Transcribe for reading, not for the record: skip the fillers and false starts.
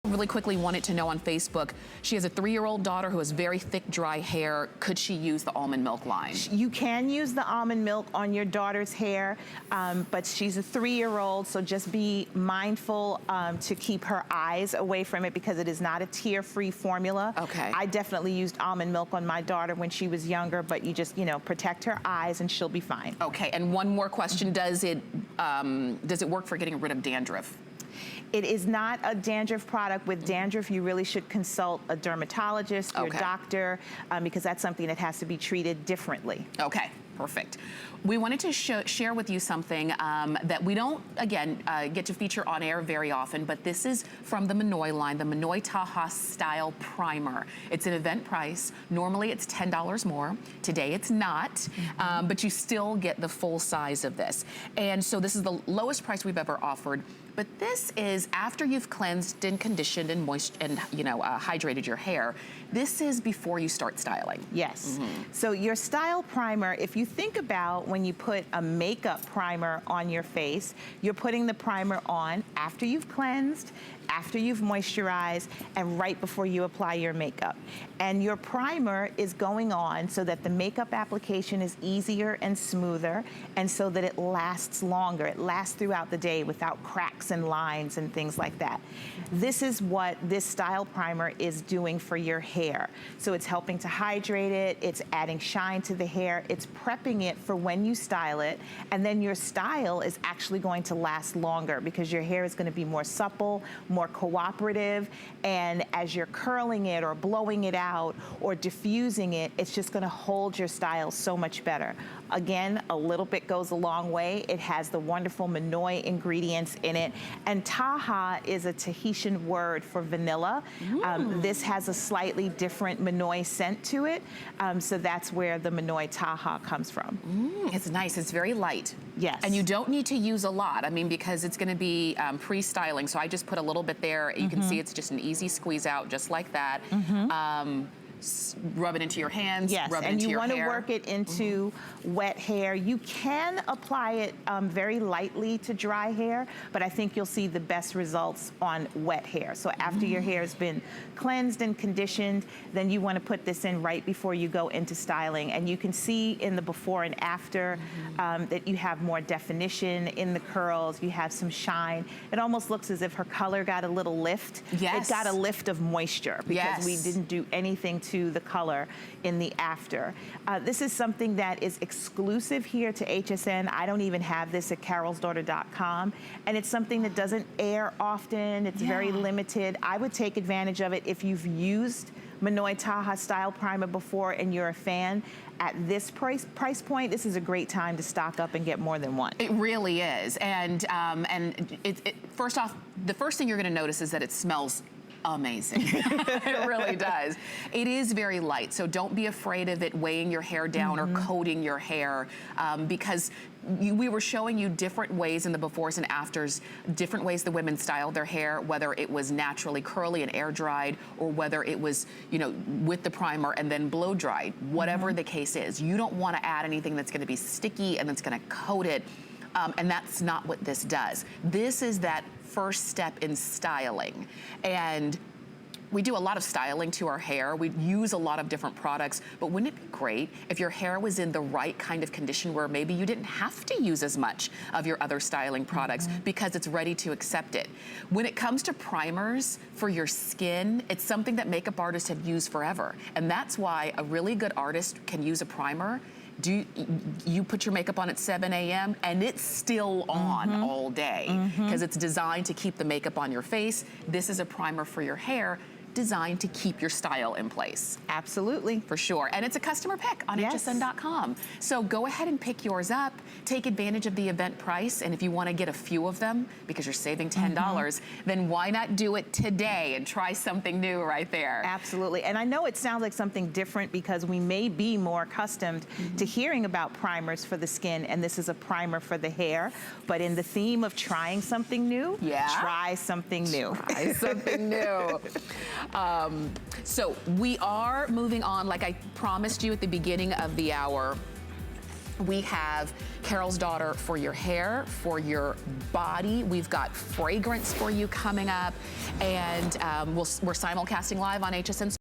Really quickly wanted to know on Facebook, she has a 3-year-old daughter who has very thick, dry hair. Could she use the almond milk line? You can use the almond milk on your daughter's hair, but she's a 3-year-old, so just be mindful to keep her eyes away from it because it is not a tear-free formula. Okay. I definitely used almond milk on my daughter when she was younger, but you just, protect her eyes and she'll be fine. Okay, and one more question, does it work for getting rid of dandruff? It is not a dandruff product. With dandruff, you really should consult a dermatologist, your doctor, because that's something that has to be treated differently. Okay, perfect. We wanted to share with you something that we don't, again, get to feature on air very often, but this is from the Monoi line, the Monoi Tahaa Style Primer. It's an event price. Normally it's $10 more. Today it's not, but you still get the full size of this. And so this is the lowest price we've ever offered. But this is after you've cleansed and conditioned and hydrated your hair. This is before you start styling. Yes. So your style primer, if you think about when you put a makeup primer on your face, you're putting the primer on after you've cleansed, after you've moisturized, and right before you apply your makeup. And your primer is going on so that the makeup application is easier and smoother, and so that it lasts longer. It lasts throughout the day without cracks and lines and things like that. This is what this style primer is doing for your hair. So it's helping to hydrate it, it's adding shine to the hair, it's prepping it for when you style it, and then your style is actually going to last longer because your hair is going to be more supple, more cooperative, and as you're curling it or blowing it out or diffusing it, it's just going to hold your style so much better. Again, a little bit goes a long way. It has the wonderful Monoi ingredients in it, and Tahaa is a Tahitian word for vanilla. This has a slightly different Monoi scent to it, so that's where the Monoi Tahaa comes from. It's nice, it's very light. Yes. And you don't need to use a lot, I mean, because it's gonna be pre-styling, so I just put a little bit there. You can see it's just an easy squeeze out, just like that. Rub it into your hands, rub it into your hair. And you want to work it into wet hair. You can apply it very lightly to dry hair, but I think you'll see the best results on wet hair. So after your hair has been cleansed and conditioned, then you want to put this in right before you go into styling. And you can see in the before and after that you have more definition in the curls, you have some shine. It almost looks as if her color got a little lift. Yes. It got a lift of moisture because we didn't do anything to the color in the after. This is something that is exclusive here to HSN. I don't even have this at carolsdaughter.com, and it's something that doesn't air often. It's very limited. I would take advantage of it if you've used Monoi Tahaa Style Primer before and you're a fan. At this price point, this is a great time to stock up and get more than one. It really is, and first off, the first thing you're gonna notice is that it smells amazing. It really does. It is very light, so don't be afraid of it weighing your hair down or coating your hair, because we were showing you different ways in the befores and afters, different ways the women styled their hair, whether it was naturally curly and air dried, or whether it was, with the primer and then blow dried. Whatever the case is, you don't want to add anything that's going to be sticky and that's going to coat it. And that's not what this does. This is that first step in styling. And we do a lot of styling to our hair. We use a lot of different products, but wouldn't it be great if your hair was in the right kind of condition where maybe you didn't have to use as much of your other styling products because it's ready to accept it. When it comes to primers for your skin, it's something that makeup artists have used forever. And that's why a really good artist can use a primer. You put your makeup on at 7 a.m. and it's still on all day because it's designed to keep the makeup on your face. This is a primer for your hair designed to keep your style in place. Absolutely. For sure. And it's a customer pick on hsn.com. So go ahead and pick yours up. Take advantage of the event price. And if you want to get a few of them because you're saving $10, then why not do it today and try something new right there? Absolutely. And I know it sounds like something different because we may be more accustomed to hearing about primers for the skin, and this is a primer for the hair. But in the theme of trying something new, try something new. Try something new. So we are moving on, like I promised you at the beginning of the hour. We have Carol's Daughter for your hair, for your body. We've got fragrance for you coming up, and we're simulcasting live on HSN.